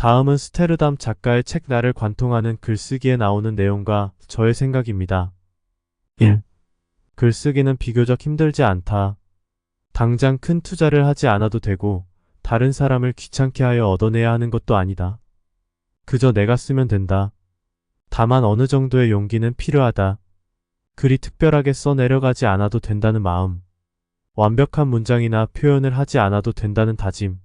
다음은 스테르담 작가의 책 나를 관통하는 글쓰기에 나오는 내용과 저의 생각입니다. 1. 글쓰기는 비교적 힘들지 않다. 당장 큰 투자를 하지 않아도 되고 다른 사람을 귀찮게 하여 얻어내야 하는 것도 아니다. 그저 내가 쓰면 된다. 다만 어느 정도의 용기는 필요하다. 글이 특별하게 써내려가지 않아도 된다는 마음. 완벽한 문장이나 표현을 하지 않아도 된다는 다짐.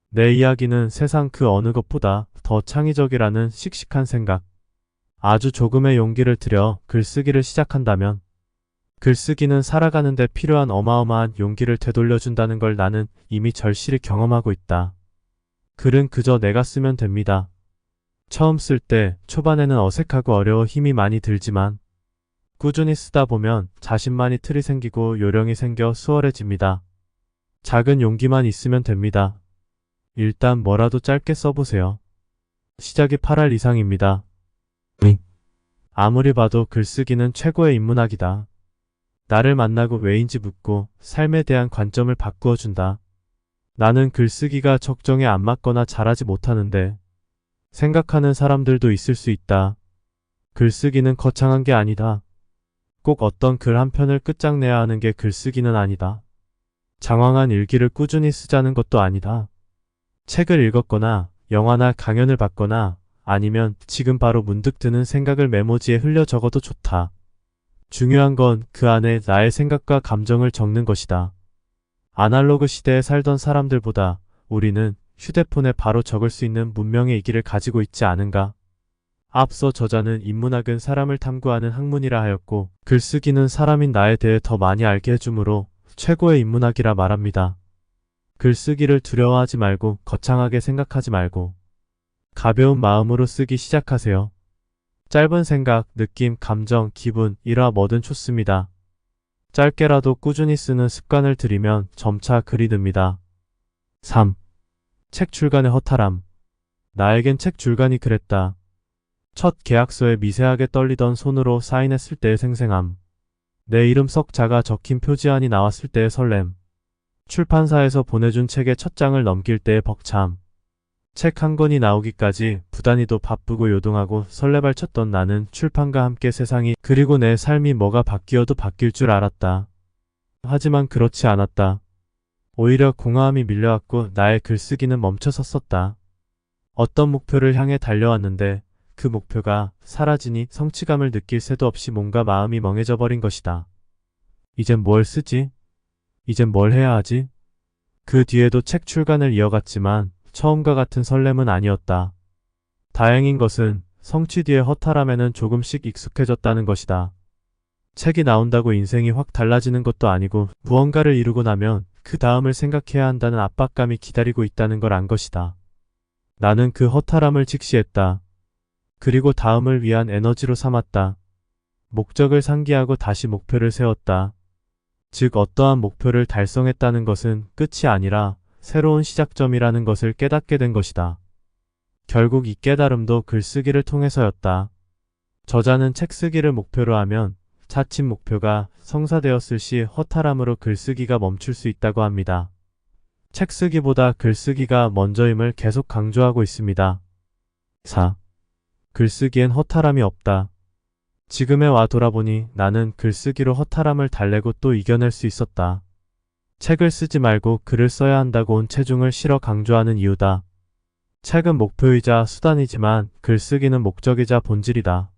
내 이야기는 세상 그 어느 것보다 더 창의적이라는 씩씩한 생각. 아주 조금의 용기를 들여 글쓰기를 시작한다면 글쓰기는 살아가는 데 필요한 어마어마한 용기를 되돌려준다는 걸 나는 이미 절실히 경험하고 있다. 글은 그저 내가 쓰면 됩니다. 처음 쓸 때 초반에는 어색하고 어려워 힘이 많이 들지만 꾸준히 쓰다 보면 자신만이 틀이 생기고 요령이 생겨 수월해집니다. 작은 용기만 있으면 됩니다. 일단 뭐라도 짧게 써보세요. 시작이 8할 이상입니다. 아무리 봐도 글쓰기는 최고의 인문학이다. 나를 만나고 왜인지 묻고 삶에 대한 관점을 바꾸어준다. 나는 글쓰기가 적정에 안 맞거나 잘하지 못하는데 생각하는 사람들도 있을 수 있다. 글쓰기는 거창한 게 아니다. 꼭 어떤 글 한 편을 끝장내야 하는 게 글쓰기는 아니다. 장황한 일기를 꾸준히 쓰자는 것도 아니다. 책을 읽었거나 영화나 강연을 봤거나 아니면 지금 바로 문득 드는 생각을 메모지에 흘려 적어도 좋다. 중요한 건 그 안에 나의 생각과 감정을 적는 것이다. 아날로그 시대에 살던 사람들보다 우리는 휴대폰에 바로 적을 수 있는 문명의 이기를 가지고 있지 않은가? 앞서 저자는 인문학은 사람을 탐구하는 학문이라 하였고 글쓰기는 사람인 나에 대해 더 많이 알게 해주므로 최고의 인문학이라 말합니다. 글쓰기를 두려워하지 말고 거창하게 생각하지 말고 가벼운 마음으로 쓰기 시작하세요. 짧은 생각, 느낌, 감정, 기분, 일화 뭐든 좋습니다. 짧게라도 꾸준히 쓰는 습관을 들이면 점차 글이 듭니다. 3. 책 출간의 허탈함. 나에겐 책 출간이 그랬다. 첫 계약서에 미세하게 떨리던 손으로 사인했을 때의 생생함. 내 이름 썩 작아 적힌 표지안이 나왔을 때의 설렘. 출판사에서 보내준 책의 첫 장을 넘길 때의 벅참. 책 한 권이 나오기까지 부단히도 바쁘고 요동하고 설레발 쳤던 나는 출판과 함께 세상이 그리고 내 삶이 뭐가 바뀌어도 바뀔 줄 알았다. 하지만 그렇지 않았다. 오히려 공허함이 밀려왔고 나의 글쓰기는 멈춰섰었다. 어떤 목표를 향해 달려왔는데 그 목표가 사라지니 성취감을 느낄 새도 없이 뭔가 마음이 멍해져 버린 것이다. 이젠 뭘 쓰지? 이젠 뭘 해야 하지? 그 뒤에도 책 출간을 이어갔지만 처음과 같은 설렘은 아니었다. 다행인 것은 성취 뒤의 허탈함에는 조금씩 익숙해졌다는 것이다. 책이 나온다고 인생이 확 달라지는 것도 아니고 무언가를 이루고 나면 그 다음을 생각해야 한다는 압박감이 기다리고 있다는 걸 안 것이다. 나는 그 허탈함을 직시했다. 그리고 다음을 위한 에너지로 삼았다. 목적을 상기하고 다시 목표를 세웠다. 즉 어떠한 목표를 달성했다는 것은 끝이 아니라 새로운 시작점이라는 것을 깨닫게 된 것이다. 결국 이 깨달음도 글쓰기를 통해서였다. 저자는 책 쓰기를 목표로 하면 자칫 목표가 성사되었을 시 허탈함으로 글쓰기가 멈출 수 있다고 합니다. 책 쓰기보다 글쓰기가 먼저임을 계속 강조하고 있습니다. 4. 글쓰기엔 허탈함이 없다. 지금에 와 돌아보니 나는 글쓰기로 허탈함을 달래고 또 이겨낼 수 있었다. 책을 쓰지 말고 글을 써야 한다고 온 체중을 실어 강조하는 이유다. 책은 목표이자 수단이지만 글쓰기는 목적이자 본질이다.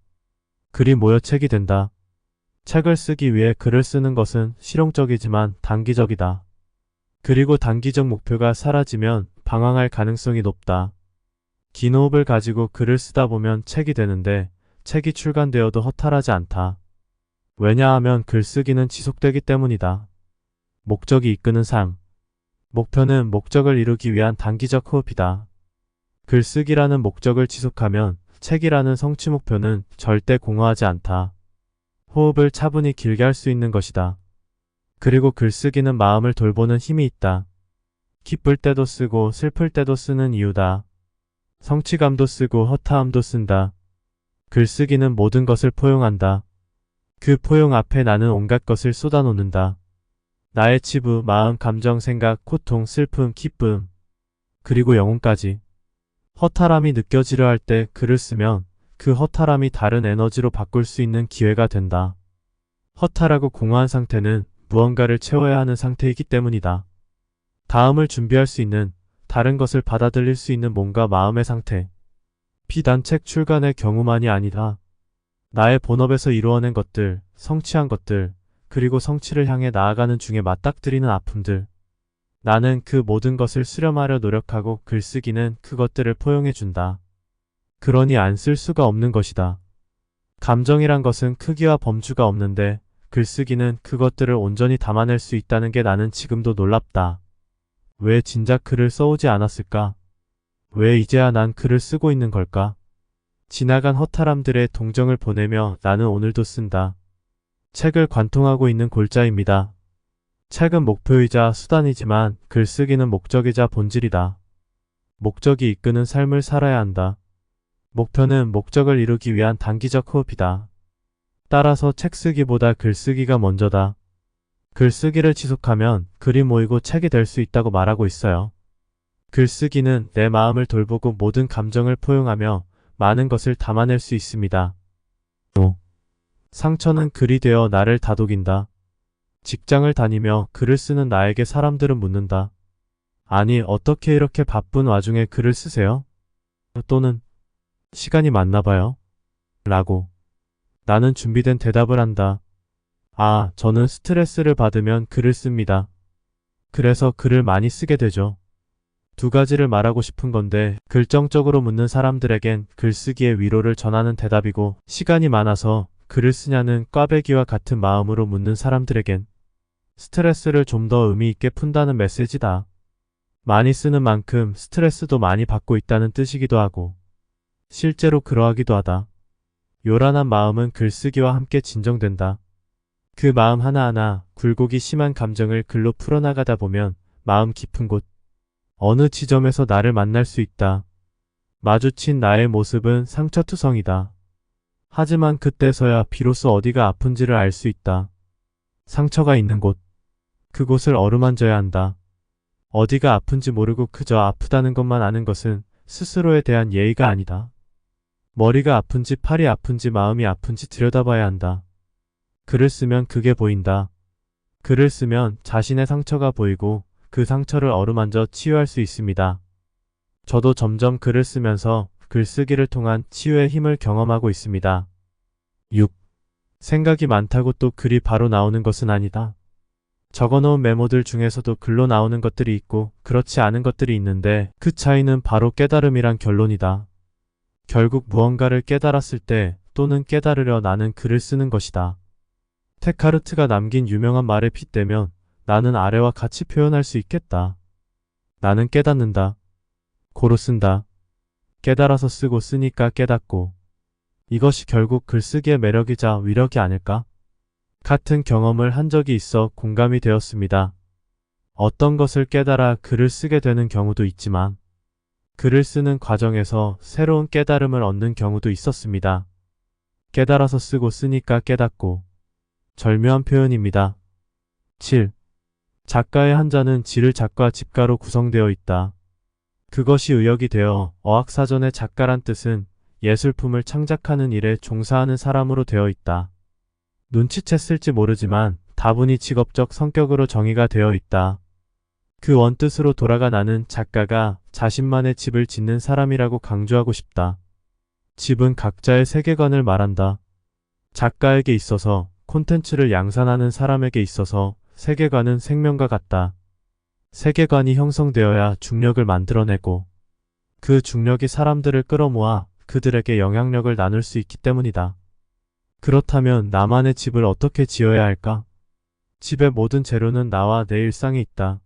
글이 모여 책이 된다. 책을 쓰기 위해 글을 쓰는 것은 실용적이지만 단기적이다. 그리고 단기적 목표가 사라지면 방황할 가능성이 높다. 긴 호흡을 가지고 글을 쓰다 보면 책이 되는데 책이 출간되어도 허탈하지 않다. 왜냐하면 글쓰기는 지속되기 때문이다. 목적이 이끄는 삶. 목표는 목적을 이루기 위한 단기적 호흡이다. 글쓰기라는 목적을 지속하면 책이라는 성취 목표는 절대 공허하지 않다. 호흡을 차분히 길게 할 수 있는 것이다. 그리고 글쓰기는 마음을 돌보는 힘이 있다. 기쁠 때도 쓰고 슬플 때도 쓰는 이유다. 성취감도 쓰고 허탈함도 쓴다. 글쓰기는 모든 것을 포용한다. 그 포용 앞에 나는 온갖 것을 쏟아놓는다. 나의 치부, 마음, 감정, 생각, 고통, 슬픔, 기쁨, 그리고 영혼까지. 허탈함이 느껴지려 할 때 글을 쓰면 그 허탈함이 다른 에너지로 바꿀 수 있는 기회가 된다. 허탈하고 공허한 상태는 무언가를 채워야 하는 상태이기 때문이다. 다음을 준비할 수 있는, 다른 것을 받아들일 수 있는 몸과 마음의 상태. 비단 책 출간의 경우만이 아니다. 나의 본업에서 이루어낸 것들, 성취한 것들, 그리고 성취를 향해 나아가는 중에 맞닥뜨리는 아픔들. 나는 그 모든 것을 수렴하려 노력하고 글쓰기는 그것들을 포용해준다. 그러니 안 쓸 수가 없는 것이다. 감정이란 것은 크기와 범주가 없는데 글쓰기는 그것들을 온전히 담아낼 수 있다는 게 나는 지금도 놀랍다. 왜 진작 글을 써오지 않았을까? 왜 이제야 난 글을 쓰고 있는 걸까? 지나간 허탈함들의 동정을 보내며 나는 오늘도 쓴다. 책을 관통하고 있는 골자입니다. 책은 목표이자 수단이지만 글쓰기는 목적이자 본질이다. 목적이 이끄는 삶을 살아야 한다. 목표는 목적을 이루기 위한 단기적 호흡이다. 따라서 책 쓰기보다 글쓰기가 먼저다. 글쓰기를 지속하면 글이 모이고 책이 될 수 있다고 말하고 있어요. 글쓰기는 내 마음을 돌보고 모든 감정을 포용하며 많은 것을 담아낼 수 있습니다. 상처는 글이 되어 나를 다독인다. 직장을 다니며 글을 쓰는 나에게 사람들은 묻는다. 아니, 어떻게 이렇게 바쁜 와중에 글을 쓰세요? 또는 시간이 많나 봐요? 라고. 나는 준비된 대답을 한다. 아, 저는 스트레스를 받으면 글을 씁니다. 그래서 글을 많이 쓰게 되죠. 두 가지를 말하고 싶은 건데 글정적으로 묻는 사람들에겐 글쓰기의 위로를 전하는 대답이고, 시간이 많아서 글을 쓰냐는 꽈배기와 같은 마음으로 묻는 사람들에겐 스트레스를 좀 더 의미 있게 푼다는 메시지다. 많이 쓰는 만큼 스트레스도 많이 받고 있다는 뜻이기도 하고, 실제로 그러하기도 하다. 요란한 마음은 글쓰기와 함께 진정된다. 그 마음 하나하나 굴곡이 심한 감정을 글로 풀어나가다 보면 마음 깊은 곳, 어느 지점에서 나를 만날 수 있다. 마주친 나의 모습은 상처투성이다. 하지만 그때서야 비로소 어디가 아픈지를 알 수 있다. 상처가 있는 곳, 그곳을 어루만져야 한다. 어디가 아픈지 모르고 그저 아프다는 것만 아는 것은 스스로에 대한 예의가 아니다. 머리가 아픈지 팔이 아픈지 마음이 아픈지 들여다봐야 한다. 글을 쓰면 그게 보인다. 글을 쓰면 자신의 상처가 보이고 그 상처를 어루만져 치유할 수 있습니다. 저도 점점 글을 쓰면서 글쓰기를 통한 치유의 힘을 경험하고 있습니다. 6. 생각이 많다고 또 글이 바로 나오는 것은 아니다. 적어놓은 메모들 중에서도 글로 나오는 것들이 있고 그렇지 않은 것들이 있는데, 그 차이는 바로 깨달음이란 결론이다. 결국 무언가를 깨달았을 때 또는 깨달으려 나는 글을 쓰는 것이다. 데카르트가 남긴 유명한 말에 빗대면 나는 아래와 같이 표현할 수 있겠다. 나는 깨닫는다. 고로 쓴다. 깨달아서 쓰고 쓰니까 깨닫고. 이것이 결국 글쓰기의 매력이자 위력이 아닐까? 같은 경험을 한 적이 있어 공감이 되었습니다. 어떤 것을 깨달아 글을 쓰게 되는 경우도 있지만 글을 쓰는 과정에서 새로운 깨달음을 얻는 경우도 있었습니다. 깨달아서 쓰고 쓰니까 깨닫고. 절묘한 표현입니다. 7. 작가의 한자는 지를 작가 집가로 구성되어 있다. 그것이 의역이 되어 어학사전의 작가란 뜻은 예술품을 창작하는 일에 종사하는 사람으로 되어 있다. 눈치챘을지 모르지만 다분히 직업적 성격으로 정의가 되어 있다. 그 원뜻으로 돌아가 나는 작가가 자신만의 집을 짓는 사람이라고 강조하고 싶다. 집은 각자의 세계관을 말한다. 작가에게 있어서, 콘텐츠를 양산하는 사람에게 있어서 세계관은 생명과 같다. 세계관이 형성되어야 중력을 만들어내고 그 중력이 사람들을 끌어모아 그들에게 영향력을 나눌 수 있기 때문이다. 그렇다면 나만의 집을 어떻게 지어야 할까? 집의 모든 재료는 나와 내 일상에 있다.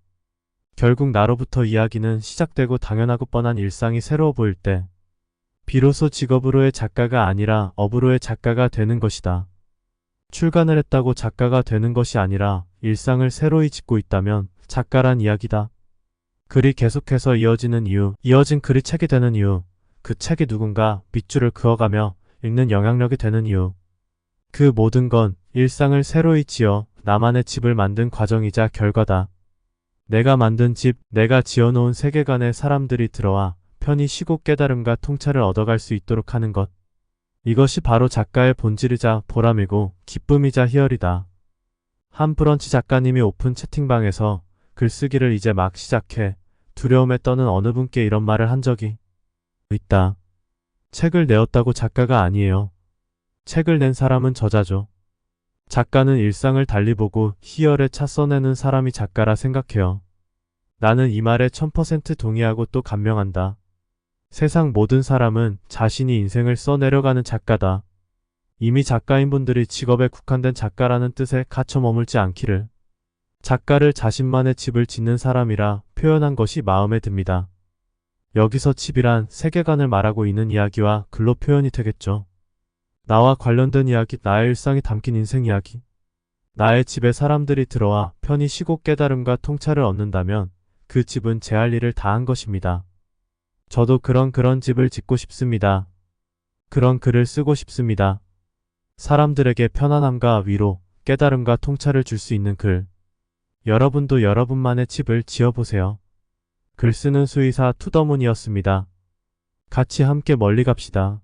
결국 나로부터 이야기는 시작되고 당연하고 뻔한 일상이 새로워 보일 때 비로소 직업으로의 작가가 아니라 업으로의 작가가 되는 것이다. 출간을 했다고 작가가 되는 것이 아니라 일상을 새로이 짓고 있다면 작가란 이야기다. 글이 계속해서 이어지는 이유, 이어진 글이 책이 되는 이유, 그 책이 누군가 밑줄을 그어가며 읽는 영향력이 되는 이유. 그 모든 건 일상을 새로이 지어 나만의 집을 만든 과정이자 결과다. 내가 만든 집, 내가 지어놓은 세계관에 사람들이 들어와 편히 쉬고 깨달음과 통찰을 얻어갈 수 있도록 하는 것. 이것이 바로 작가의 본질이자 보람이고 기쁨이자 희열이다. 한 브런치 작가님이 오픈 채팅방에서 글쓰기를 이제 막 시작해 두려움에 떠는 어느 분께 이런 말을 한 적이 있다. 책을 내었다고 작가가 아니에요. 책을 낸 사람은 저자죠. 작가는 일상을 달리 보고 희열에 차 써내는 사람이 작가라 생각해요. 나는 이 말에 1000% 동의하고 또 감명한다. 세상 모든 사람은 자신이 인생을 써내려가는 작가다. 이미 작가인 분들이 직업에 국한된 작가라는 뜻에 갇혀 머물지 않기를. 작가를 자신만의 집을 짓는 사람이라 표현한 것이 마음에 듭니다. 여기서 집이란 세계관을 말하고 있는 이야기와 글로 표현이 되겠죠. 나와 관련된 이야기, 나의 일상이 담긴 인생 이야기. 나의 집에 사람들이 들어와 편히 쉬고 깨달음과 통찰을 얻는다면 그 집은 제 할 일을 다 한 것입니다. 저도 그런 집을 짓고 싶습니다. 그런 글을 쓰고 싶습니다. 사람들에게 편안함과 위로, 깨달음과 통찰을 줄 수 있는 글. 여러분도 여러분만의 집을 지어보세요. 글 쓰는 수의사 투더문이었습니다. 같이 함께 멀리 갑시다.